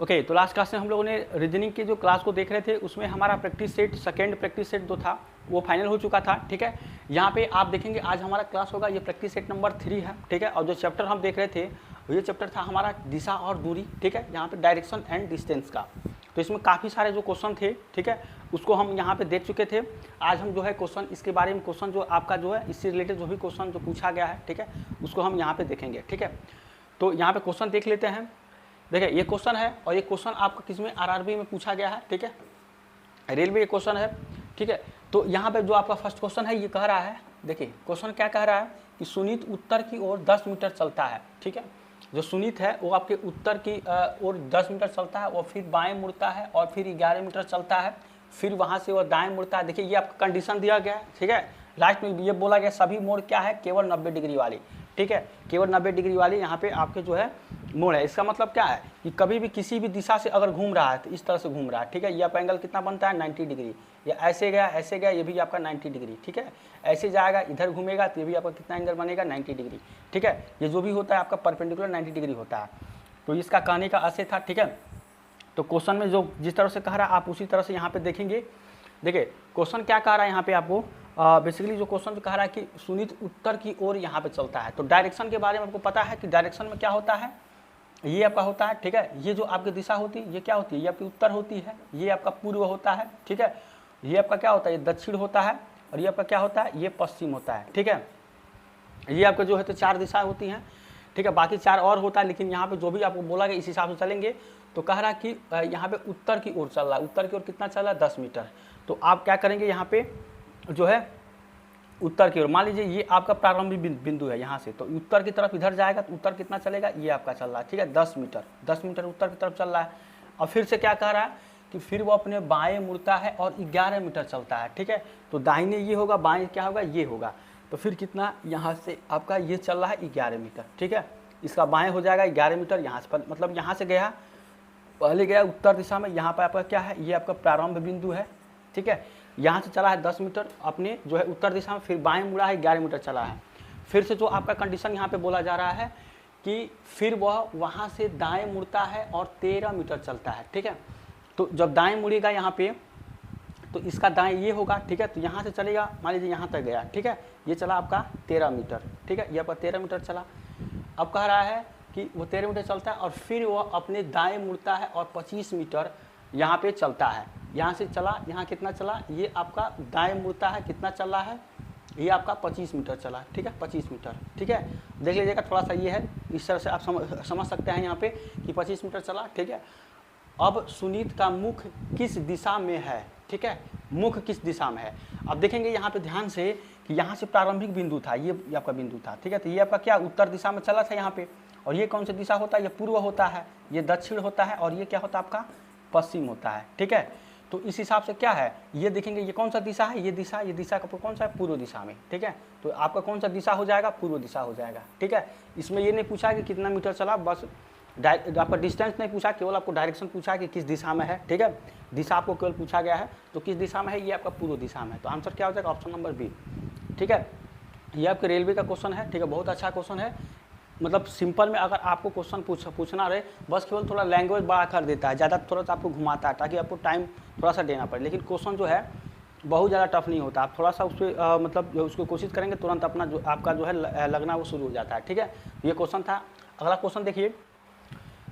Okay, तो last class में हम लोगों ने रीजनिंग के जो क्लास को देख रहे थे उसमें हमारा practice set, second practice set जो था वो फाइनल हो चुका था। ठीक है, यहाँ पे आप देखेंगे आज हमारा क्लास होगा, ये प्रैक्टिस सेट नंबर 3 है। ठीक है, और जो चैप्टर हम देख रहे थे ये चैप्टर था हमारा दिशा और दूरी। ठीक है, यहाँ पे डायरेक्शन एंड डिस्टेंस का, तो इसमें काफ़ी सारे जो क्वेश्चन थे, ठीक है, उसको हम यहाँ पे देख चुके थे। आज हम जो है क्वेश्चन इसके बारे में, क्वेश्चन जो आपका जो है इससे रिलेटेड जो भी क्वेश्चन जो पूछा गया है, ठीक है, उसको हम यहाँ पे देखेंगे। ठीक है, तो यहाँ पे क्वेश्चन देख लेते हैं। देखिए ये क्वेश्चन है और ये क्वेश्चन आपका किस में आरआरबी में पूछा गया है। ठीक है, रेलवे ये क्वेश्चन है। ठीक है, तो यहाँ पे जो आपका फर्स्ट क्वेश्चन है ये कह रहा है, देखिए क्वेश्चन क्या कह रहा है कि सुनीत उत्तर की ओर 10 मीटर चलता है। ठीक है, जो सुनीत है वो आपके उत्तर की ओर 10 मीटर चलता है और फिर बाएं मुड़ता है और फिर 11 मीटर चलता है, फिर वहाँ से वो दाएं मुड़ता है। देखिए ये आपका कंडीशन दिया गया है। ठीक है, लास्ट में ये बोला गया सभी मोड़ क्या है, केवल 90 डिग्री वाली। ठीक है, केवल 90 डिग्री वाली यहाँ पे आपके जो है मोड़ है। इसका मतलब क्या है कि कभी भी किसी भी दिशा से अगर घूम रहा है तो इस तरह से घूम रहा है। ठीक है, ये आपका एंगल कितना बनता है 90 डिग्री, या ऐसे गया ये भी आपका 90 डिग्री। ठीक है, ऐसे जाएगा इधर घूमेगा तो ये भी आपका कितना एंगल बनेगा 90 डिग्री। ठीक है, ये जो भी होता है आपका परपेंडिकुलर 90 डिग्री होता है। तो इसका कहने का आशय था। ठीक है, तो क्वेश्चन में जो जिस तरह से कह रहा है आप उसी तरह से यहाँ पे देखेंगे। देखिए क्वेश्चन क्या कह रहा है यहाँ पे आपको, बेसिकली जो क्वेश्चन कह रहा है कि सुनीत उत्तर की ओर यहाँ पे चलता है। तो डायरेक्शन के बारे में आपको पता है कि डायरेक्शन में क्या होता है, ये आपका होता है। ठीक है, ये जो आपकी दिशा होती है ये क्या होती है, ये आपकी उत्तर होती है, ये आपका पूर्व होता है। ठीक है, ये आपका क्या होता है, ये दक्षिण होता है, और ये आपका क्या होता है, ये पश्चिम होता है। ठीक है, ये आपका जो है तो 4 दिशाएं होती हैं। ठीक है, बाकी 4 और होता है, लेकिन यहाँ पे जो भी आपको बोला गया इस हिसाब से चलेंगे। तो कह रहा है कि यहाँ पे उत्तर की ओर चल रहा है, उत्तर की ओर कितना चल रहा है 10 मीटर। तो आप क्या करेंगे यहाँ पे जो है उत्तर की ओर, मान लीजिए ये आपका प्रारंभिक बिंदु है यहाँ से, तो उत्तर की तरफ इधर जाएगा तो उत्तर कितना चलेगा, ये आपका चल रहा है। ठीक है, 10 मीटर उत्तर की तरफ चल रहा है। और फिर से क्या कह रहा है कि फिर वो अपने बाएं मुड़ता है और 11 मीटर चलता है। ठीक है, तो दाहिने ये होगा, बाएं क्या होगा, ये होगा। तो फिर कितना यहाँ से आपका ये चल रहा है 11 मीटर। ठीक है, इसका बाएं हो जाएगा 11 मीटर, यहाँ से मतलब यहाँ से गया, पहले गया उत्तर दिशा में, यहाँ पर आपका क्या है, ये आपका प्रारंभ बिंदु है। ठीक है, यहाँ से चला है 10 मीटर अपने जो है उत्तर दिशा में, फिर बाएं मुड़ा है 11 मीटर चला है। फिर से जो आपका कंडीशन यहाँ पे बोला जा रहा है कि फिर वह वहाँ से दाएं मुड़ता है और 13 मीटर चलता है। ठीक है, तो जब दाएं मुड़ेगा यहाँ पे तो इसका दाएं ये होगा। ठीक है, तो यहाँ से चलेगा, मान लीजिए यहाँ तक गया। ठीक है, ये चला आपका 13 मीटर। ठीक है, ये आपका 13 मीटर चला। अब कह रहा है कि वो 13 मीटर चलता है और फिर वह अपने दाएं मुड़ता है और 25 मीटर यहाँ पे चलता है। यहाँ से चला, यहाँ कितना चला, ये आपका दाएं मुड़ता है, कितना चल रहा है, ये आपका 25 मीटर चला। ठीक है, 25 मीटर। ठीक है, देख लीजिएगा थोड़ा सा ये है, इस तरह से आप समझ सकते हैं यहाँ पे कि 25 मीटर चला। ठीक है, अब सुनीत का मुख किस दिशा में है। ठीक है, मुख किस दिशा में है, अब देखेंगे यहाँ पे ध्यान से कि यहाँ से प्रारंभिक बिंदु था, ये आपका बिंदु था। ठीक है, तो ये आपका क्या उत्तर दिशा में चला था यहाँ पे, और ये कौन सी दिशा होता है, ये पूर्व होता है, ये दक्षिण होता है, और ये क्या होता है आपका पश्चिम होता है। ठीक है, तो इस हिसाब से क्या है, ये देखेंगे ये कौन सा दिशा है, ये दिशा का कौन सा है, पूर्व दिशा में। ठीक है, तो आपका कौन सा दिशा हो जाएगा, पूर्व दिशा हो जाएगा। ठीक है, इसमें ये नहीं पूछा कि कितना मीटर चला, बस आपका डिस्टेंस नहीं पूछा, केवल आपको डायरेक्शन पूछा कि किस दिशा में है। ठीक है, दिशा आपको केवल पूछा गया है, तो किस दिशा में है, ये आपका पूर्व दिशा में है। तो आंसर क्या हो जाएगा, ऑप्शन नंबर बी। ठीक है, ये आपके रेलवे का क्वेश्चन है। ठीक है, बहुत अच्छा क्वेश्चन है, मतलब सिंपल में अगर आपको क्वेश्चन पूछना रहे, बस केवल थोड़ा लैंग्वेज बड़ा कर देता है, ज़्यादा थोड़ा सा आपको घुमाता है ताकि आपको टाइम थोड़ा सा देना पड़े, लेकिन क्वेश्चन जो है बहुत ज़्यादा टफ नहीं होता। आप थोड़ा सा उस पर मतलब उसको कोशिश करेंगे, तुरंत अपना जो आपका जो है लगना वो शुरू हो जाता है। ठीक है, ये क्वेश्चन था। अगला क्वेश्चन देखिए,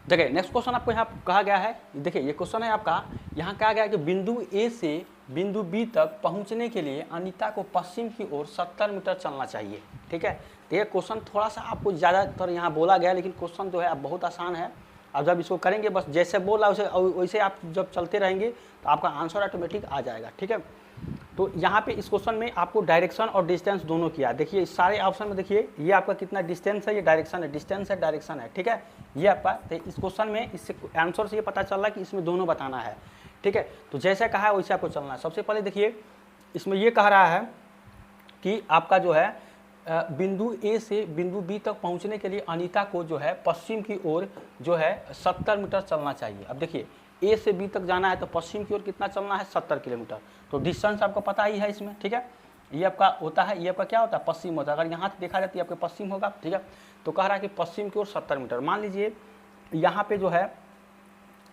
नेक्स्ट क्वेश्चन आपको यहाँ कहा गया है, देखिए ये क्वेश्चन है आपका, यहाँ कहा गया है कि बिंदु ए से बिंदु बी तक पहुँचने के लिए अनीता को पश्चिम की ओर 70 मीटर चलना चाहिए। ठीक है, तो ये क्वेश्चन थोड़ा सा आपको ज़्यादातर यहाँ बोला गया, लेकिन क्वेश्चन जो है अब बहुत आसान है। अब जब इसको करेंगे, बस जैसे बोला वैसे आप जब चलते रहेंगे तो आपका आंसर ऑटोमेटिक आ जाएगा। ठीक है, तो यहाँ पे इस क्वेश्चन में आपको डायरेक्शन और डिस्टेंस दोनों किया। देखिए इस सारे ऑप्शन में देखिए ये आपका कितना डिस्टेंस है, ये डायरेक्शन है, डिस्टेंस है डायरेक्शन है। ठीक है, ये आपका, तो इस क्वेश्चन में इससे आंसर से ये पता चल रहा है कि इसमें दोनों बताना है। ठीक है, तो जैसे कहा है वैसे आपको चलना है। सबसे पहले देखिए इसमें ये कह रहा है कि आपका जो है बिंदु ए से बिंदु बी तक पहुंचने के लिए अनीता को जो है पश्चिम की ओर जो है 70 मीटर चलना चाहिए। अब देखिए ए से बी तक जाना है तो पश्चिम की ओर कितना चलना है, 70 किलोमीटर। तो डिस्टेंस आपको पता ही है इसमें। ठीक है, ये आपका होता है, ये आपका क्या होता है, पश्चिम होता है। अगर यहाँ से देखा जाती है आपके पश्चिम होगा। ठीक है, तो कह रहा है कि पश्चिम की ओर 70 मीटर। मान लीजिए यहाँ पे जो है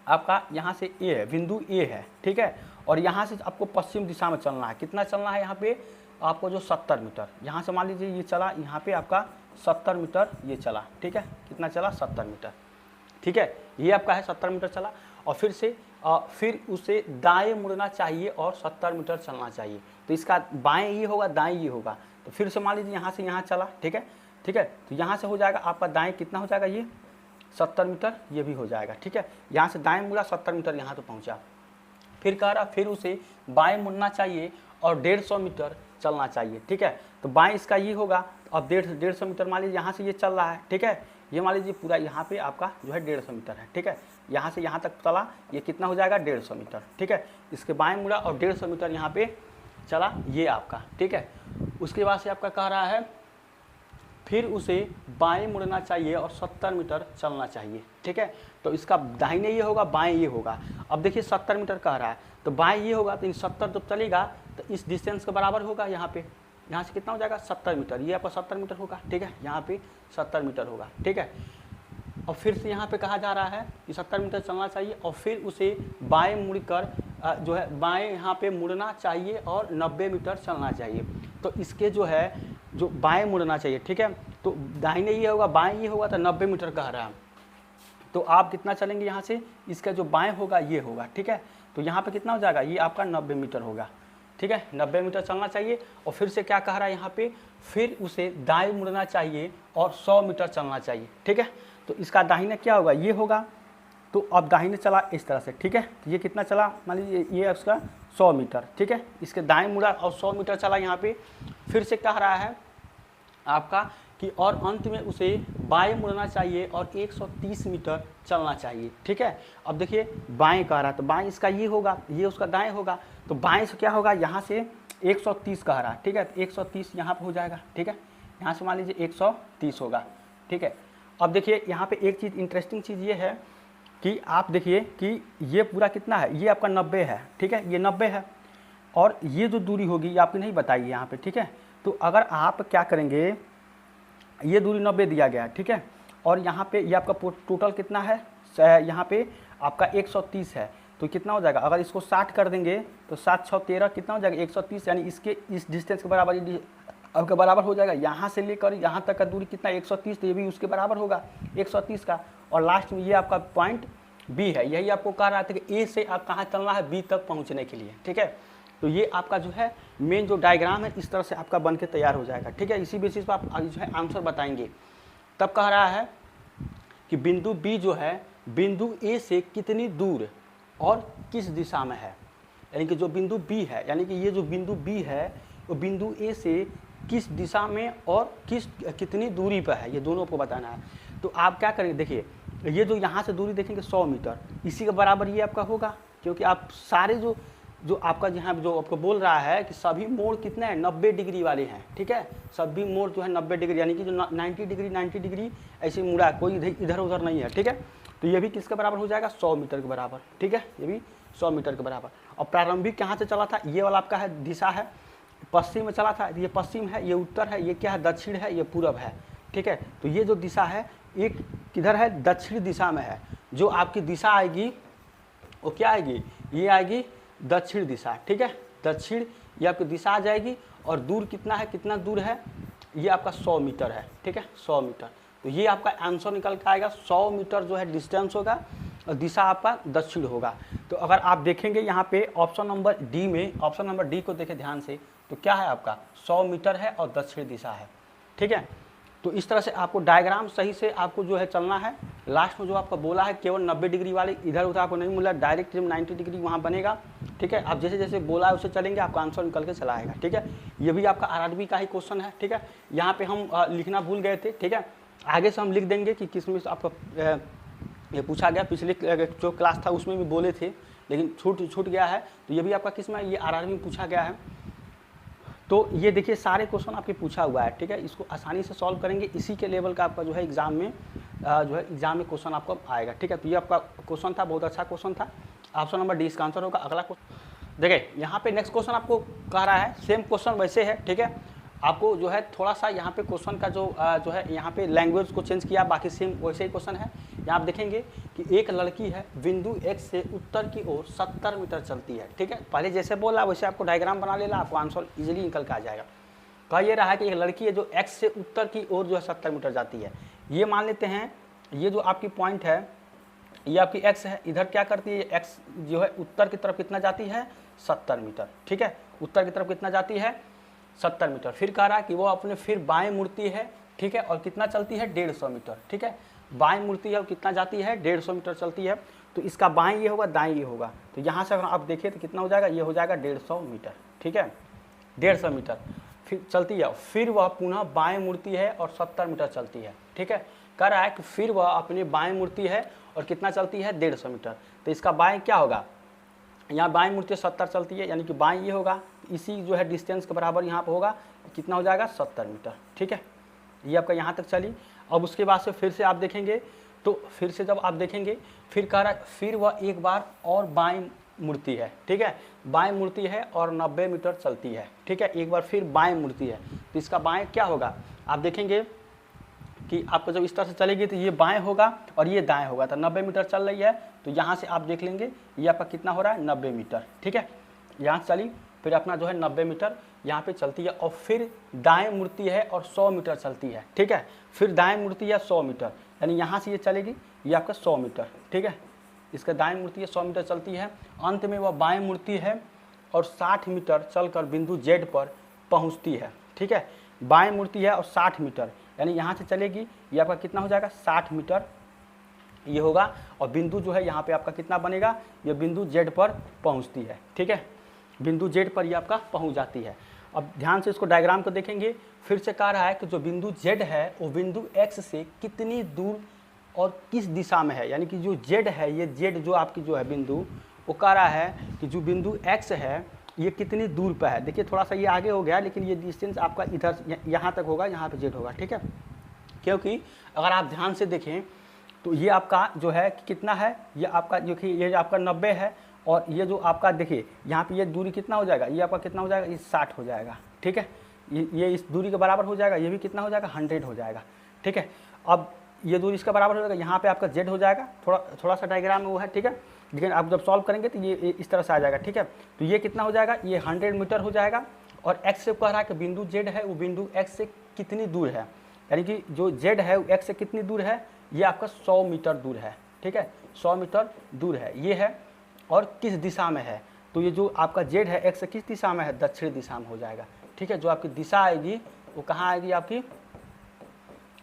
आपका यहाँ से ए है, बिंदु ए है, ठीक है, और यहाँ से आपको पश्चिम दिशा में चलना है। कितना चलना है यहाँ पे आपको जो 70 मीटर, यहाँ से मान लीजिए ये चला, यहाँ पे आपका 70 मीटर ये चला, ठीक है, कितना चला 70 मीटर, ठीक है, ये आपका है 70 मीटर चला। और फिर उसे दाएं मुड़ना चाहिए और 70 मीटर चलना चाहिए। तो इसका बाएं ये होगा, दाएं ये होगा। तो फिर से मान लीजिए यहाँ से यहाँ चला, ठीक है, ठीक है, तो यहाँ से हो जाएगा आपका दाएं कितना हो जाएगा, ये 70 मीटर, ये भी हो जाएगा, ठीक है, यहाँ से दाएं मुड़ा 70 मीटर यहाँ तो पहुँचा। फिर कह रहा फिर उसे बाएं मुड़ना चाहिए और 150 मीटर चलना चाहिए, ठीक है। तो बाएं इसका ये होगा, अब 150 मीटर मान लीजिए यहाँ से ये चल रहा है, ठीक है, ये मान लीजिए पूरा यहाँ पे आपका जो है 150 मीटर है, ठीक है, यहाँ से यहाँ तक चला, ये कितना हो जाएगा 150 मीटर, ठीक है। इसके बाएं मुड़ा और 150 मीटर यहाँ पे चला, ये आपका, ठीक है। उसके बाद से आपका कह रहा है फिर उसे बाएं मुड़ना चाहिए और 70 मीटर चलना चाहिए, ठीक है। तो इसका दाहिने ये होगा, बाएं ये होगा। अब देखिए 70 मीटर कह रहा है, तो बाएं ये होगा, तो इन 70 जब चलेगा तो इस डिस्टेंस के बराबर होगा। यहाँ पे यहाँ से कितना हो जाएगा 70 मीटर, ये आपका 70 मीटर होगा, ठीक है, यहाँ पे 70 मीटर होगा, ठीक है। और फिर से यहाँ पे कहा जा रहा है कि 70 मीटर चलना चाहिए और फिर उसे बाएं मुड़कर जो है बाएं यहाँ पे मुड़ना चाहिए और 90 मीटर चलना चाहिए। तो इसके जो है जो बाएं मुड़ना चाहिए, ठीक है, तो दाहिने ये होगा, बाएं ये होगा, तो 90 मीटर कह रहा है। तो आप कितना चलेंगे यहाँ से, इसका जो बाएं होगा ये होगा, ठीक है। तो यहाँ पे कितना हो जाएगा, ये आपका 90 मीटर होगा, ठीक है, 90 मीटर चलना चाहिए। और फिर से क्या कह रहा है यहाँ पे, फिर उसे दाएं मुड़ना चाहिए और 100 मीटर चलना चाहिए, ठीक है। तो इसका दाहिने क्या होगा, ये होगा, तो अब दाहिने चला इस तरह से, ठीक है, तो ये कितना चला, मान लीजिए ये उसका 100 मीटर, ठीक है, इसके दाएं मुड़ा और 100 मीटर चला यहाँ पे। फिर से कह रहा है आपका कि और अंत में उसे बाएं मुड़ना चाहिए और 130 मीटर चलना चाहिए, ठीक है। अब देखिए बाएं कह रहा है, तो बाएं इसका ये होगा, ये उसका दाएं होगा, तो बाएं से क्या होगा, यहाँ से 130 कह रहा है, ठीक है, तो 130 यहाँ पर हो जाएगा, ठीक है, यहाँ से मान लीजिए 130 होगा, ठीक है। अब देखिए यहाँ पे एक चीज़ इंटरेस्टिंग चीज़ ये है कि आप देखिए कि ये पूरा कितना है, ये आपका 90 है, ठीक है, ये 90 है, और ये जो दूरी होगी ये आपकी नहीं बताइए यहाँ पे, ठीक है। तो अगर आप क्या करेंगे, ये दूरी 90 दिया गया है, ठीक है, और यहाँ पे ये आपका टोटल कितना है, यहाँ पे आपका 130 है, तो कितना हो जाएगा, अगर इसको 60 कर देंगे तो 7 6 13 कितना हो जाएगा 130, यानी इसके इस डिस्टेंस के बराबर आपका बराबर हो जाएगा। यहाँ से लेकर यहाँ तक का दूरी कितना 130, तो ये भी उसके बराबर होगा 130 का। और लास्ट में ये आपका पॉइंट बी है, यही आपको कह रहा था कि ए से आप कहाँ चलना है, बी तक पहुँचने के लिए, ठीक है। तो ये आपका जो है मेन जो डायग्राम है इस तरह से आपका बन के तैयार हो जाएगा, ठीक है। इसी बेसिस पर आप आगे जो है आंसर बताएंगे। तब कह रहा है कि बिंदु बी जो है बिंदु ए से कितनी दूर और किस दिशा में है, यानी कि जो बिंदु बी है, यानी कि ये जो बिंदु बी है वो बिंदु ए से किस दिशा में और कितनी दूरी पर है, ये दोनों को बताना है। तो आप क्या करेंगे, देखिए ये जो यहाँ से दूरी देखेंगे 100 मीटर, इसी के बराबर ये आपका होगा, क्योंकि आप सारे जो आपका यहाँ जो आपको बोल रहा है कि सभी मोड़ कितने हैं 90 डिग्री वाले हैं, ठीक है, सभी मोड़ जो है 90 डिग्री, यानी कि जो 90 डिग्री ऐसे मुड़ा, कोई इधर उधर नहीं है, ठीक है। तो ये भी किसके बराबर हो जाएगा 100 मीटर के बराबर, ठीक है, ये भी 100 मीटर के बराबर। और प्रारंभिक कहाँ से चला था, ये वाला आपका है दिशा है, पश्चिम में चला था, ये पश्चिम है, ये उत्तर है, ये क्या है दक्षिण है, ये पूरब है, ठीक है। तो ये जो दिशा है एक किधर है, दक्षिण दिशा में है। जो आपकी दिशा आएगी वो क्या आएगी, ये आएगी दक्षिण दिशा, ठीक है, दक्षिण ये आपकी दिशा आ जाएगी। और दूर कितना है, कितना दूर है, ये आपका 100 मीटर है, ठीक है, 100 मीटर। तो ये आपका आंसर निकल के आएगा, 100 मीटर जो है डिस्टेंस होगा और दिशा आपका दक्षिण होगा। तो अगर आप देखेंगे यहाँ पे ऑप्शन नंबर डी में, ऑप्शन नंबर डी को देखें ध्यान से, तो क्या है आपका 100 मीटर है और दक्षिण दिशा है, ठीक है। तो इस तरह से आपको डायग्राम सही से आपको जो है चलना है। लास्ट में जो आपका बोला है केवल 90 डिग्री वाले, इधर उधर आपको नहीं मिला, डायरेक्ट जब 90 डिग्री वहाँ बनेगा, ठीक है। आप जैसे जैसे बोला है उसे चलेंगे, आपका आंसर निकल के चला आएगा, ठीक है। ये भी आपका आरआरबी का ही क्वेश्चन है, ठीक है। यहाँ पे हम लिखना भूल गए थे, ठीक है, आगे से हम लिख देंगे कि किस में आपका ये पूछा गया। पिछले जो क्लास था उसमें भी बोले थे, लेकिन छूट गया है। तो ये भी आपका किस में, ये आरआरबी में पूछा गया है। तो ये देखिए सारे क्वेश्चन आपके पूछा हुआ है, ठीक है, इसको आसानी से सॉल्व करेंगे। इसी के लेवल का आपका जो है एग्जाम में क्वेश्चन आपको आएगा, ठीक है। तो ये आपका क्वेश्चन था, बहुत अच्छा क्वेश्चन था। ऑप्शन नंबर डी इसका आंसर होगा। अगला क्वेश्चन देखिए, यहाँ पे नेक्स्ट क्वेश्चन आपको कह रहा है, सेम क्वेश्चन वैसे है, ठीक है। आपको जो है थोड़ा सा यहाँ पे क्वेश्चन का जो है यहाँ पे लैंग्वेज को चेंज किया, बाकी सेम वैसे ही क्वेश्चन है। यहाँ आप देखेंगे कि एक लड़की है बिंदु x से उत्तर की ओर 70 मीटर चलती है, ठीक है। पहले जैसे बोला वैसे आपको डायग्राम बना लेना, आपको आंसर इजीली निकल के आ जाएगा। कह ये रहा है कि एक लड़की है जो x से उत्तर की ओर जो है 70 मीटर जाती है। ये मान लेते हैं ये जो आपकी पॉइंट है ये आपकी x है, इधर क्या करती है x जो है उत्तर की तरफ कितना जाती है 70 मीटर, ठीक है। उत्तर की तरफ कितना जाती है 70 मीटर। फिर कह रहा है कि वो अपने फिर बाएं मुड़ती है, ठीक है, और कितना चलती है 150 मीटर, ठीक है। बाएं मुड़ती है और कितना जाती है 150 मीटर चलती है। तो इसका बाएं ये होगा, दाएं ये होगा। तो यहाँ से अगर आप देखिए तो कितना हो जाएगा, ये हो जाएगा 150 मीटर, ठीक है, 150 मीटर फिर चलती है। फिर वह पुनः बाएं मुड़ती है और 70 मीटर चलती है, ठीक है। कह रहा है कि फिर वह अपने बाएं मुड़ती है और कितना चलती है 150 मीटर। तो इसका बाएं क्या होगा, यहाँ बाएं मुड़ती है 70 चलती है, यानी कि बाएं ये होगा, इसी जो है डिस्टेंस के बराबर यहाँ पर होगा, कितना हो जाएगा 70 मीटर, ठीक है। ये आपका यहाँ तक चली। अब उसके बाद से फिर से आप देखेंगे तो फिर से जब आप देखेंगे फिर कह रहा है फिर वह एक बार और बाएं मुड़ती है, ठीक है, बाएं मुड़ती है और 90 मीटर चलती है, ठीक है। एक बार फिर बाएं मुड़ती है तो इसका बाएं क्या होगा, आप देखेंगे कि आपको जब इस तरह से चलेगी तो ये बाएं होगा और ये दाएं होगा। तो 90 मीटर चल रही है तो यहाँ से आप देख लेंगे ये आपका कितना हो रहा है 90 मीटर, ठीक है। यहाँ चली फिर अपना जो है 90 मीटर यहाँ पे चलती है और फिर दाएं मुड़ती है और 100 मीटर चलती है, ठीक है। फिर दाएं मुड़ती है 100 मीटर, यानी यहाँ से ये चलेगी ये आपका 100 मीटर, ठीक है। इसका दाएं मुड़ती है 100 मीटर चलती है। अंत में वह बाएं मुड़ती है और 60 मीटर चलकर बिंदु Z पर पहुँचती है, ठीक है। बाएं मुड़ती है और 60 मीटर, यानी यहाँ से चलेगी ये आपका कितना हो जाएगा 60 मीटर ये होगा। और बिंदु जो है यहाँ पे आपका कितना बनेगा, ये बिंदु Z पर पहुँचती है, ठीक है। बिंदु Z पर ये आपका पहुँच जाती है। अब ध्यान से इसको डायग्राम को देखेंगे। फिर से कह रहा है कि जो बिंदु Z है वो बिंदु X से कितनी दूर और किस दिशा में है, यानी कि जो Z है ये Z जो आपकी जो है बिंदु, वो कह रहा है कि जो बिंदु X है ये कितनी दूर पर है। देखिए थोड़ा सा ये आगे हो गया, लेकिन ये डिस्टेंस आपका इधर यहाँ तक होगा, यहाँ पे Z होगा, ठीक है। क्योंकि अगर आप ध्यान से देखें तो ये आपका जो है कितना है, ये आपका जो कि ये आपका 90 है और ये जो आपका देखिए यहाँ पे ये दूरी कितना हो जाएगा, ये आपका कितना हो जाएगा, ये 60 हो जाएगा, ठीक है। ये इस दूरी के बराबर हो जाएगा, ये भी कितना हो जाएगा 100 हो जाएगा, ठीक है। अब ये दूरी इसका बराबर हो जाएगा, यहाँ पे आपका Z हो जाएगा, थोड़ा सा डायग्राम में वो है, ठीक है। लेकिन आप जब सॉल्व करेंगे तो ये इस तरह से आ जाएगा, ठीक है। तो ये कितना हो जाएगा, ये 100 मीटर हो जाएगा। और x से कह रहा है कि बिंदु Z है वो बिंदु x से कितनी दूर है, यानी कि जो Z है वो x से कितनी दूर है, ये आपका 100 मीटर दूर है, ठीक है, 100 मीटर दूर है ये है। और किस दिशा में है, तो ये जो आपका Z है x से किस दिशा में है, दक्षिण दिशा में हो जाएगा, ठीक है। जो आपकी दिशा आएगी वो कहाँ आएगी, आपकी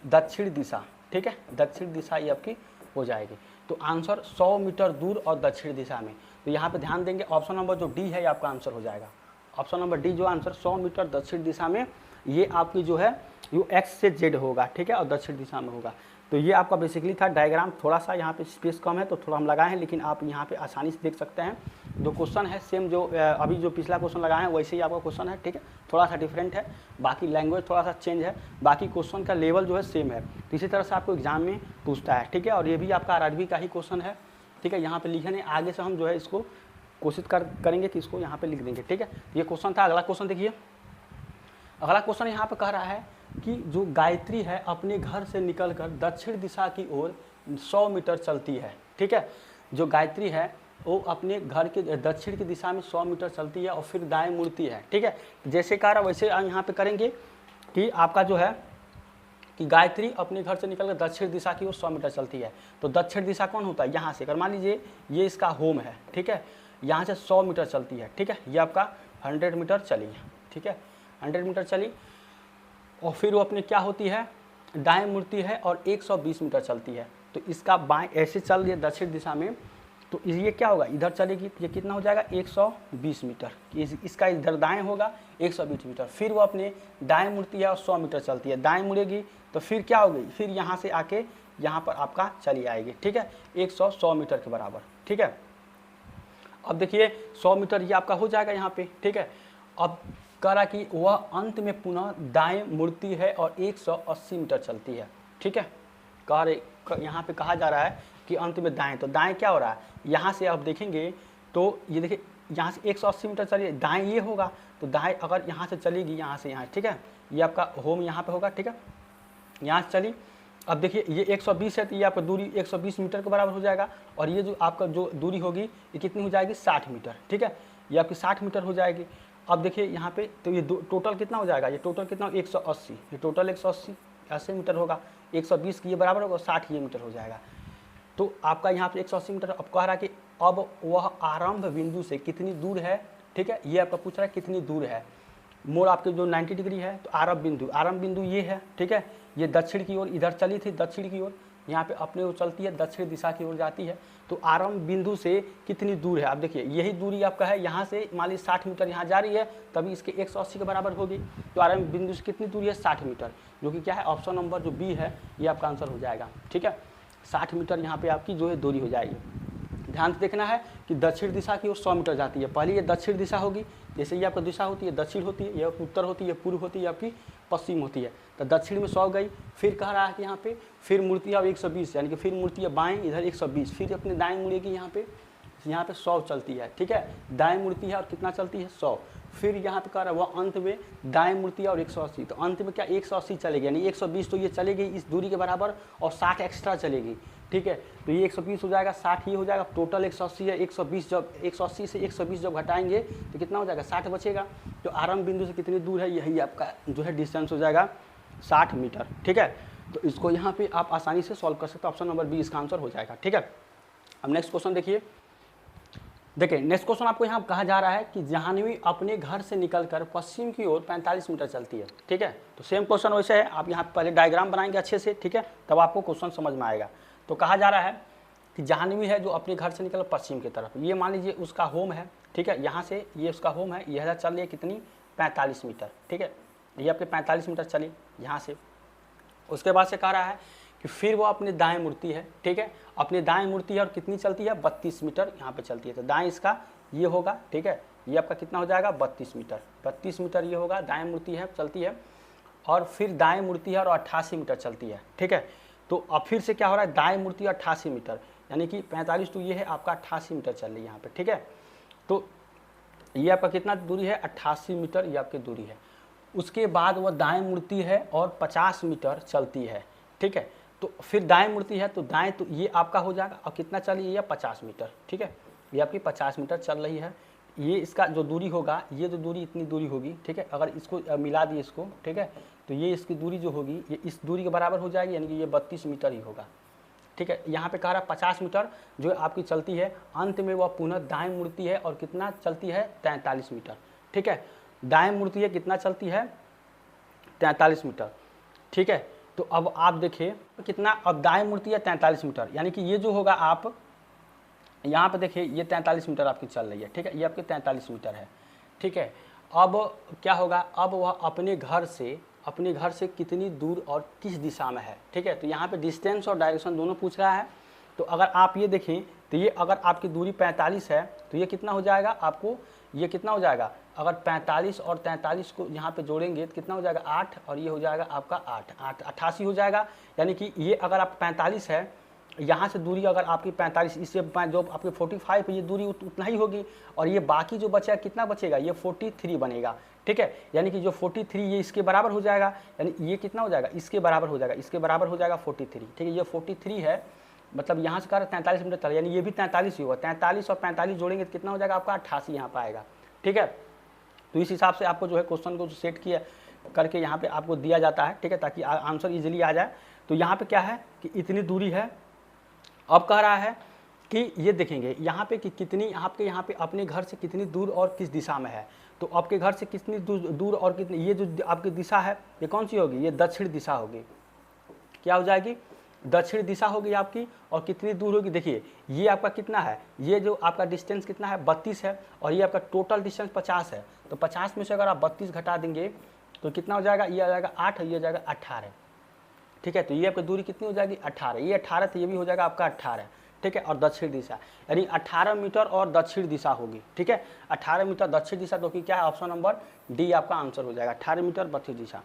दक्षिण दिशा, ठीक है, दक्षिण दिशा ये आपकी हो जाएगी। तो आंसर 100 मीटर दूर और दक्षिण दिशा में। तो यहाँ पे ध्यान देंगे ऑप्शन नंबर जो डी है ये आपका आंसर हो जाएगा। ऑप्शन नंबर डी जो आंसर 100 मीटर दक्षिण दिशा में, ये आपकी जो है ये x से Z होगा, ठीक है, और दक्षिण दिशा में होगा। तो ये आपका बेसिकली था डायग्राम। थोड़ा सा यहाँ पे स्पेस कम है तो थोड़ा हम लगाए हैं, लेकिन आप यहाँ पे आसानी से देख सकते हैं। जो क्वेश्चन है सेम जो अभी जो पिछला क्वेश्चन लगाए हैं वैसे ही आपका क्वेश्चन है, ठीक है, थोड़ा सा डिफरेंट है, बाकी लैंग्वेज थोड़ा सा चेंज है, बाकी क्वेश्चन का लेवल जो है सेम है। तो इसी तरह से आपको एग्जाम में पूछता है, ठीक है। और ये भी आपका RRB का ही क्वेश्चन है, ठीक है। यहाँ पे लिखने आगे से हम जो है इसको कोशिश करेंगे कि इसको यहाँ पे लिख देंगे, ठीक है। ये क्वेश्चन था। अगला क्वेश्चन देखिए, अगला क्वेश्चन यहाँ पे कह रहा है कि जो गायत्री है अपने घर से निकलकर दक्षिण दिशा की ओर 100 मीटर चलती है, ठीक है। जो गायत्री है वो अपने घर के दक्षिण की दिशा में 100 मीटर चलती है और फिर दाएं मुड़ती है, ठीक है। जैसे कह रहा वैसे यहाँ पे करेंगे कि आपका जो है कि गायत्री अपने घर से निकलकर दक्षिण दिशा की ओर 100 मीटर चलती है। तो दक्षिण दिशा कौन होता है, यहाँ से अगर मान लीजिए ये इसका होम है, ठीक है, यहाँ से 100 मीटर चलती है, ठीक है। ये आपका 100 मीटर चली है, ठीक है, 100 मीटर चली और फिर वो अपने क्या होती है, दाएं मुड़ती है और 120 मीटर चलती है। तो इसका बाएं ऐसे चल रही है दक्षिण दिशा में, तो ये क्या होगा, इधर चलेगी तो ये कितना हो जाएगा 120 मीटर। इसका इधर दाएं होगा 120 मीटर। फिर वो अपने दाएं मुड़ती है और 100 मीटर चलती है, दाएं मुड़ेगी तो फिर क्या होगी, फिर यहाँ से आके यहाँ पर आपका चली आएगी, ठीक है, 100 मीटर के बराबर, ठीक है। अब देखिए 100 मीटर ये आपका हो जाएगा यहाँ पे, ठीक है। अब कह रहा कि वह अंत में पुनः दाएं मुड़ती है और 180 मीटर चलती है, ठीक है। यहाँ पे कहा जा रहा है कि अंत में दाएं, तो दाएं क्या हो रहा है, यहाँ से आप देखेंगे तो ये देखिए यहाँ से 180 मीटर चलिए दाएं ये होगा, तो तो दाएं अगर यहाँ से चलेगी, यहाँ से यहाँ, ठीक है, ये आपका होम यहाँ पे होगा, ठीक है, यहाँ से चली। अब देखिए ये 120 है तो ये आपका दूरी 120 मीटर के बराबर हो जाएगा, और ये जो आपका जो दूरी होगी ये कितनी हो जाएगी 60 मीटर, ठीक है, ये आपकी 60 मीटर हो जाएगी। अब देखिए यहाँ पे तो ये टोटल कितना हो जाएगा, ये टोटल कितना 180, ये टोटल 180 मीटर होगा, 120 की ये बराबर होगा, 60 ये मीटर हो जाएगा। तो आपका यहाँ पे 180 मीटर। अब कह रहा है कि अब वह आरंभ बिंदु से कितनी दूर है, ठीक है, ये आपका पूछ रहा है कितनी दूर है। मोड़ आपके जो 90 डिग्री है, तो आरंभ बिंदु ये है, ठीक है, ये दक्षिण की ओर इधर चली थी, दक्षिण की ओर, यहाँ पे अपने ओर चलती है, दक्षिण दिशा की ओर जाती है। तो आरंभ बिंदु से कितनी दूर है, आप देखिए यही दूरी आपका है, यहाँ से मान लीजिए 60 मीटर यहाँ जा रही है, तभी इसके 180 के बराबर होगी। तो आरंभ बिंदु से कितनी दूरी है 60 मीटर, जो कि क्या है ऑप्शन नंबर जो बी है ये आपका आंसर हो जाएगा, ठीक है। 60 मीटर यहाँ पे आपकी जो है दूरी हो जाएगी। ध्यान से देखना है कि दक्षिण दिशा की ओर 100 मीटर जाती है, पहले ये दक्षिण दिशा होगी, जैसे ये आपका दिशा होती है दक्षिण होती है, ये उत्तर होती है, पूर्व होती है, आपकी पश्चिम होती है। तो दक्षिण में 100 गई, फिर कह रहा है कि यहाँ पे फिर मुड़ती है 120, यानी कि फिर मुड़ती है बाएं, इधर 120, फिर अपने दाएं मुड़ेगी, यहाँ पे 100 चलती है, ठीक है, दाएं मुड़ती है और कितना चलती है 100, फिर यहाँ पे कह रहा है वह अंत में दाएं मुड़ती है और 180, तो अंत में क्या 180 चलेगी, यानी 120 तो ये चलेगी इस दूरी के बराबर और 60 एक्स्ट्रा चलेगी, ठीक है। तो ये 120 हो जाएगा, 60 ये हो जाएगा, टोटल 180 है, 120 जब 180 से 120 जब घटाएंगे तो कितना हो जाएगा 60 बचेगा। तो आरंभ बिंदु से कितनी दूर है, यही आपका जो है डिस्टेंस हो जाएगा 60 मीटर, ठीक है। तो इसको यहाँ पे आप आसानी से सॉल्व कर सकते हो, ऑप्शन नंबर बी इसका आंसर हो जाएगा, ठीक है। अब नेक्स्ट क्वेश्चन देखिए, नेक्स्ट क्वेश्चन आपको यहाँ कहा जा रहा है कि जाह्नवी अपने घर से निकलकर पश्चिम की ओर 45 मीटर चलती है, ठीक है। तो सेम क्वेश्चन वैसे है, आप यहाँ पहले डायग्राम बनाएंगे अच्छे से, ठीक है, तब आपको क्वेश्चन समझ में आएगा। तो कहा जा रहा है कि जाह्नवी है जो अपने घर से निकल पश्चिम की तरफ, ये मान लीजिए उसका होम है, ठीक है, यहाँ से ये उसका होम है, यह चल रही है कितनी 45 मीटर, ठीक है, ये आपके 45 मीटर चली यहाँ से। उसके बाद से कह रहा है कि फिर वो अपने दाएं मुड़ती है, ठीक है, अपने दाएं मुड़ती है और कितनी चलती है 32 मीटर यहाँ पे चलती है। तो दाएं इसका ये होगा, ठीक है, ये आपका कितना हो जाएगा 32 मीटर, 32 मीटर ये होगा, दाएं मुड़ती है चलती है, और फिर दाएं मुड़ती है और 88 मीटर चलती है, ठीक है। तो अब फिर से क्या हो रहा है, दाएं मुड़ती है 88 मीटर, यानी कि 45 तो ये है आपका 88 मीटर चल रही है यहाँ पे, ठीक है। तो ये आपका कितना दूरी है 88 मीटर ये आपकी दूरी है। उसके बाद वह दाएं मुड़ती है और 50 मीटर चलती है, ठीक है। तो फिर दाएं मुड़ती है, तो दाएं तो ये आपका हो जाएगा, और कितना चल रही है 50 मीटर, ठीक है, ये आपकी 50 मीटर चल रही है। ये इसका जो दूरी होगा, ये जो दूरी इतनी दूरी होगी, ठीक है, अगर इसको मिला दिए इसको, ठीक है, तो ये इसकी दूरी जो होगी ये इस दूरी के बराबर हो जाएगी, यानी कि ये 32 मीटर ही होगा, ठीक है। यहाँ पे कह रहा है 50 मीटर जो आपकी चलती है, अंत में वह पुनः दाएं मुड़ती है और कितना चलती है 43 मीटर, ठीक है, दाएं मुड़ती है कितना चलती है 43 मीटर, ठीक है। तो अब आप देखिए कितना, अब दाएं मुड़ती है 43 मीटर, यानी कि ये जो होगा आप यहाँ पे देखिए ये 43 मीटर आपकी चल रही है, ठीक है, ये आपकी 43 मीटर है, ठीक है। अब क्या होगा, अब वह अपने घर से कितनी दूर और किस दिशा में है, ठीक है। तो यहाँ पे डिस्टेंस और डायरेक्शन दोनों पूछ रहा है। तो अगर आप ये देखें तो ये अगर आपकी दूरी 45 है तो ये कितना हो जाएगा आपको, ये कितना हो जाएगा, अगर 45 और 43 को यहाँ पे जोड़ेंगे तो कितना हो जाएगा 8, और ये हो जाएगा आपका 8 88 हो जाएगा। यानी कि ये अगर आप 45 है, यहाँ से दूरी अगर आपकी 45, इससे जो आपके 45 ये दूरी उतना ही होगी, और ये बाकी जो बचेगा कितना बचेगा, ये 43 बनेगा, ठीक है। यानी कि जो 43 ये इसके बराबर हो जाएगा, यानी ये कितना हो जाएगा इसके बराबर हो जाएगा, इसके बराबर हो जाएगा 43, ठीक है। ये 43 है, मतलब यहाँ से कह रहा है 43 मीटर चल, यानी ये भी 43 ही होगा, 43 और 45 जोड़ेंगे तो कितना हो जाएगा आपका 88 यहाँ पर आएगा, ठीक है। तो इस हिसाब से आपको जो है क्वेश्चन को जो सेट किया करके यहाँ पे आपको दिया जाता है, ठीक है, ताकि आंसर इजीली आ जाए। तो यहाँ पे क्या है कि इतनी दूरी है। अब कह रहा है कि ये देखेंगे यहाँ पे कि कितनी आपके यहाँ पे अपने घर से कितनी दूर और किस दिशा में है। तो आपके घर से कितनी दूर और कितनी, ये जो आपकी दिशा है ये कौन सी होगी, ये दक्षिण दिशा होगी, क्या हो जाएगी दक्षिण दिशा होगी आपकी। और कितनी दूर होगी, देखिए ये आपका कितना है, ये जो आपका डिस्टेंस कितना है 32 है, और ये आपका टोटल डिस्टेंस 50 है। तो 50 में से अगर आप 32 घटा देंगे तो कितना हो जाएगा, ये आ जाएगा 8, ये हो जाएगा 18, ठीक है। तो ये आपकी दूरी कितनी हो जाएगी 18, ये 18 तो ये भी हो जाएगा आपका 18, ठीक है। और दक्षिण दिशा यानी 18 मीटर और दक्षिण दिशा होगी, ठीक है, 18 मीटर दक्षिण दिशा, तो क्या है ऑप्शन नंबर डी आपका आंसर हो जाएगा, 18 मीटर दक्षिण दिशा।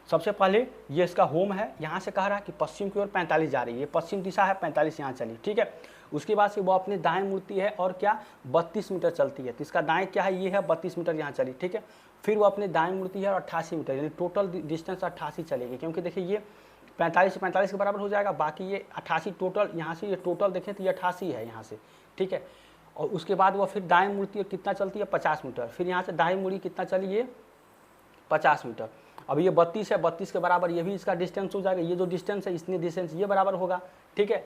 सबसे पहले ये इसका होम है, यहाँ से कह रहा है कि पश्चिम की ओर 45 जा रही है, ये पश्चिम दिशा है, 45 यहाँ चली, ठीक है। उसके बाद से वो अपने दाएं मुड़ती है और क्या 32 मीटर चलती है, तो इसका दाएं क्या है ये है 32 मीटर यहाँ चली, ठीक है। फिर वो अपने दाएं मुड़ती है और 88 मीटर, यानी टोटल डिस्टेंस 88 चलेगी, क्योंकि देखिए ये 45 से 45 के बराबर हो जाएगा, बाकी ये 88 टोटल, यहाँ से ये टोटल देखें तो ये 88 है यहाँ से, ठीक है। और उसके बाद वो फिर दाएं मुड़ती है, कितना चलती है 50 मीटर, फिर यहाँ से दाएं मुड़ी कितना चली ये 50 मीटर। अब ये 32 है, 32 के बराबर ये भी इसका डिस्टेंस हो जाएगा, ये जो डिस्टेंस है इसने डिस्टेंस ये बराबर होगा, ठीक है।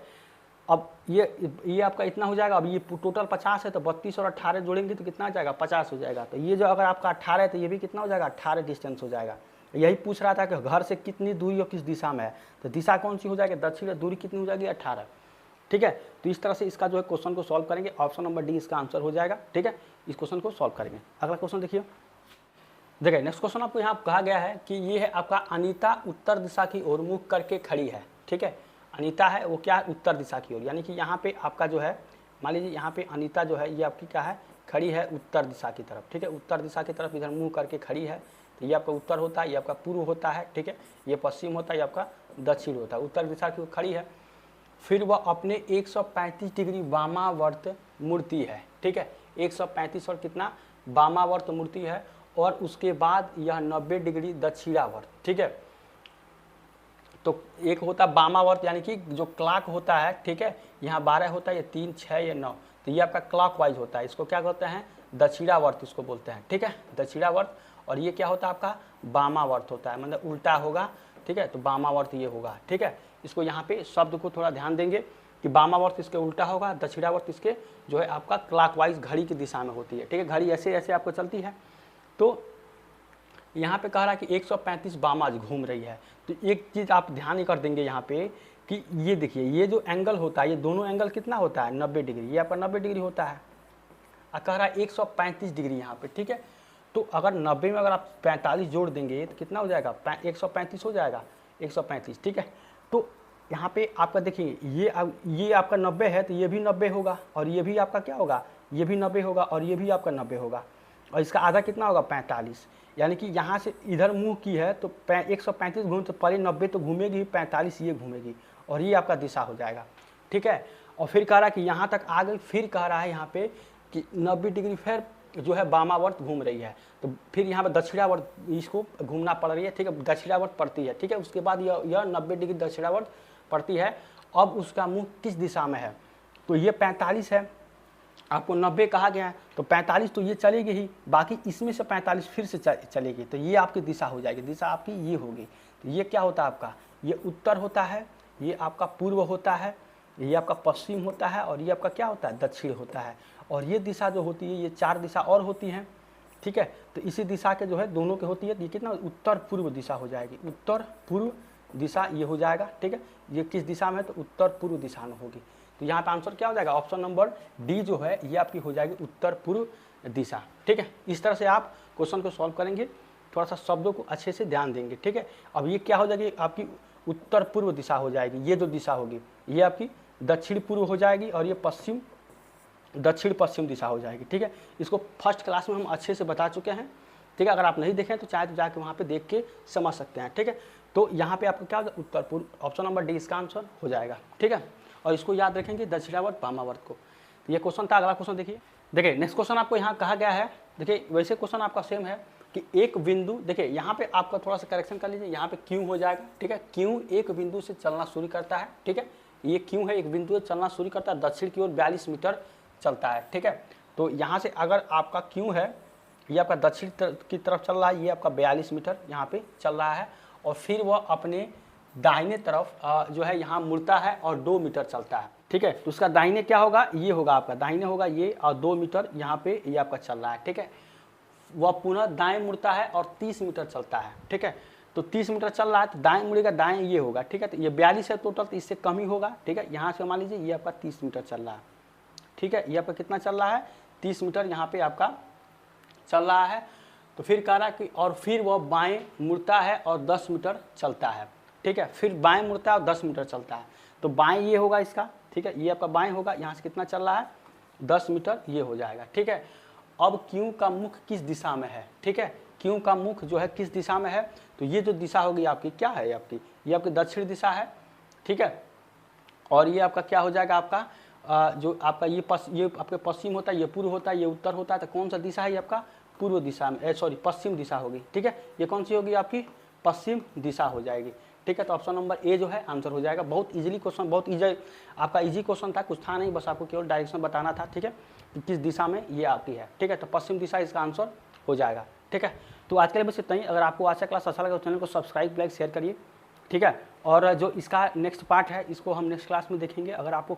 अब ये आपका इतना हो जाएगा। अब ये टोटल 50 है तो 32 और 18 जोड़ेंगे तो कितना हो जाएगा 50 हो जाएगा। तो ये जो अगर आपका 18 है तो ये भी कितना हो जाएगा 18 डिस्टेंस हो जाएगा। यही पूछ रहा था कि घर से कितनी दूरी और किस दिशा में है, तो दिशा कौन सी हो जाएगी दक्षिण, दूरी कितनी हो जाएगी 18, ठीक है। तो इस तरह से इसका जो है क्वेश्चन को सॉल्व करेंगे, ऑप्शन नंबर डी इसका आंसर हो जाएगा, ठीक है। इस क्वेश्चन को सॉल्व करेंगे। अगला क्वेश्चन देखिए, नेक्स्ट क्वेश्चन आपको यहाँ कहा गया है कि ये है आपका अनीता उत्तर दिशा की ओर मुख करके खड़ी है, ठीक है। अनीता है वो क्या है उत्तर दिशा की ओर, यानी कि यहाँ पे आपका जो है मान लीजिए यहाँ पे अनीता जो है ये आपकी क्या है खड़ी है उत्तर दिशा की तरफ, ठीक है। उत्तर दिशा की तरफ इधर मुंह करके खड़ी है, तो ये आपका उत्तर होता है, ये आपका पूर्व होता है, ठीक है। ये पश्चिम होता है, ये आपका दक्षिण होता है। उत्तर दिशा की ओर खड़ी है, फिर वह अपने 135 डिग्री वामावर्त मुड़ती है, ठीक है। 135 और कितना वामावर्त मुड़ती है, और उसके बाद यह 90 डिग्री दक्षिणावर्त, ठीक है। तो एक होता है वामावर्त यानी कि जो क्लॉक होता है, ठीक है। यहाँ 12 होता है, ये 3 6 ये 9, तो ये आपका क्लॉक वाइज होता है, इसको क्या कहते हैं दक्षिणावर्त इसको बोलते हैं, ठीक है दक्षिणावर्त। और ये क्या होता है आपका वामावर्त होता है, मतलब उल्टा होगा, ठीक है। तो वामावर्त ये होगा, ठीक है। इसको यहाँ पे शब्द को थोड़ा ध्यान देंगे कि वामावर्त इसके उल्टा होगा, दक्षिणावर्त इसके जो है आपका क्लॉकवाइज घड़ी की दिशा में होती है, ठीक है। घड़ी ऐसे ऐसे आपको चलती है। तो यहाँ पे कह रहा है कि 135 वामाज घूम रही है। तो एक चीज़ आप ध्यान ही कर देंगे यहाँ पे कि ये देखिए ये जो एंगल होता है, ये दोनों एंगल कितना होता है 90 डिग्री, ये आपका 90 डिग्री होता है। कह रहा है 135 डिग्री यहाँ पे, ठीक है। तो अगर 90 में अगर आप 45 जोड़ देंगे तो कितना हो जाएगा 135 हो जाएगा, 135, ठीक है। तो यहाँ पे आपका देखिए ये आपका 90 है तो ये भी 90 होगा, और ये भी आपका क्या होगा ये भी 90 होगा, और ये भी आपका 90 होगा, और इसका आधा कितना होगा 45। यानी कि यहाँ से इधर मुंह की है तो 135 घूम, तो पहले 90 तो घूमेगी, 45 ये घूमेगी, और ये आपका दिशा हो जाएगा, ठीक है। और फिर कह रहा है कि यहाँ तक आ गई, फिर कह रहा है यहाँ पे कि 90 डिग्री फिर जो है वामावर्त घूम रही है, तो फिर यहाँ पर दक्षिणावर्त इसको घूमना पड़ रही है, ठीक है दक्षिणावर्त पड़ती है, ठीक है। उसके बाद यह 90 डिग्री दक्षिणावर्त पड़ती है। अब उसका मुँह किस दिशा में है, तो ये 45 है, आपको 90 कहा गया है, तो 45 तो ये चलेगी ही, बाकी इसमें से 45 फिर से चलेगी, तो ये आपकी दिशा हो जाएगी, दिशा आपकी ये होगी। तो ये क्या होता है आपका ये उत्तर होता है, ये आपका पूर्व होता है, ये आपका पश्चिम होता है, और ये आपका क्या होता है दक्षिण होता है। और ये दिशा जो होती है ये 4 दिशा और होती हैं, ठीक है। तो इसी दिशा के जो है दोनों के होती है, ये कितना उत्तर पूर्व दिशा हो जाएगी, उत्तर पूर्व दिशा ये हो जाएगा, ठीक है। ये किस दिशा में है तो उत्तर पूर्व दिशा में होगी। तो यहाँ पे आंसर क्या हो जाएगा ऑप्शन नंबर डी जो है ये आपकी हो जाएगी उत्तर पूर्व दिशा, ठीक है। इस तरह से आप क्वेश्चन को सॉल्व करेंगे, थोड़ा सा शब्दों को अच्छे से ध्यान देंगे, ठीक है। अब ये क्या हो जाएगी आपकी उत्तर पूर्व दिशा हो जाएगी, ये जो दिशा होगी ये आपकी दक्षिण पूर्व हो जाएगी, और ये पश्चिम दक्षिण पश्चिम दिशा हो जाएगी, ठीक है। इसको फर्स्ट क्लास में हम अच्छे से बता चुके हैं, ठीक है। अगर आप नहीं देखें तो चाहे तो जाके वहाँ पे देख के समझ सकते हैं, ठीक है। तो यहाँ पे आपको क्या होगा उत्तर पूर्व, ऑप्शन नंबर डी इसका आंसर हो जाएगा, ठीक है। और इसको याद रखेंगे दक्षिणावर्त वामावर्त को। तो ये क्वेश्चन था। अगला क्वेश्चन देखिए नेक्स्ट क्वेश्चन आपको यहाँ कहा गया है, देखिए वैसे क्वेश्चन आपका सेम है कि एक बिंदु, देखिए यहाँ पे आपका थोड़ा सा करेक्शन कर लीजिए, यहाँ पे क्यों हो जाएगा, ठीक है। क्यों एक बिंदु से चलना शुरू करता है, ठीक है। ये क्यों है एक बिंदु से चलना शुरू करता है, दक्षिण की ओर 42 मीटर चलता है, ठीक है। तो यहाँ से अगर आपका क्यों है ये आपका दक्षिण की तरफ चल रहा है, ये आपका 42 मीटर यहाँ पे चल रहा है, और फिर वह अपने दाहिने तरफ जो है यहाँ मुड़ता है और 2 मीटर चलता है, ठीक है। तो उसका दाहिने क्या होगा ये होगा आपका दाहिने होगा ये, और 2 मीटर यहाँ पे ये आपका चल रहा है, ठीक है। वह पुनः दाएं मुड़ता है और 30 मीटर चलता है, ठीक है। तो 30 मीटर चल रहा है तो दाएं मुड़ेगा, दाएं ये होगा, ठीक है। तो ये 42 है टोटल, तो इससे कम ही होगा, ठीक है। यहाँ से मान लीजिए ये आपका 30 मीटर चल रहा है, ठीक है। ये आपका कितना चल रहा है 30 मीटर यहाँ पे आपका चल रहा है। तो फिर कह रहा है कि और फिर वह बाएं मुड़ता है और 10 मीटर चलता है, ठीक है। फिर बाएं मुड़ता है और 10 मीटर चलता है, तो बाएं ये होगा इसका, ठीक है। ये आपका बाएं होगा, यहाँ से कितना चल रहा है 10 मीटर ये हो जाएगा, ठीक है। अब क्यों का मुख किस दिशा में है, ठीक है। क्यों का मुख जो है किस दिशा में है, तो ये जो दिशा होगी आपकी क्या है ये आपकी दक्षिण दिशा है, ठीक है। और ये आपका क्या हो जाएगा आपका जो आपका ये आपके पश्चिम होता है, ये पूर्व होता है, ये उत्तर होता है, तो कौन सा दिशा है ये आपका पूर्व दिशा में, सॉरी पश्चिम दिशा होगी, ठीक है। ये कौन सी होगी आपकी, पश्चिम दिशा हो जाएगी, ठीक है। तो ऑप्शन नंबर ए जो है आंसर हो जाएगा। बहुत इजीली क्वेश्चन, बहुत इजी आपका इजी क्वेश्चन था, कुछ था नहीं, बस आपको केवल डायरेक्शन बताना था, ठीक है, कि किस दिशा में ये आती है, ठीक है। तो पश्चिम दिशा इसका आंसर हो जाएगा, ठीक है। तो आज के लिए बस इतना ही। अगर आपको आज का क्लास अच्छा लगा तो चैनल को सब्सक्राइब, लाइक, शेयर करिए, ठीक है। और जो इसका नेक्स्ट पार्ट है इसको हम नेक्स्ट क्लास में देखेंगे। अगर आपको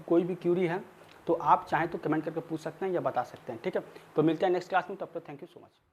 कोई भी क्यूरी है तो आप चाहें तो कमेंट करके पूछ सकते हैं या बता सकते हैं, ठीक है। तो मिलते हैं नेक्स्ट क्लास में, तब तक थैंक यू सो मच।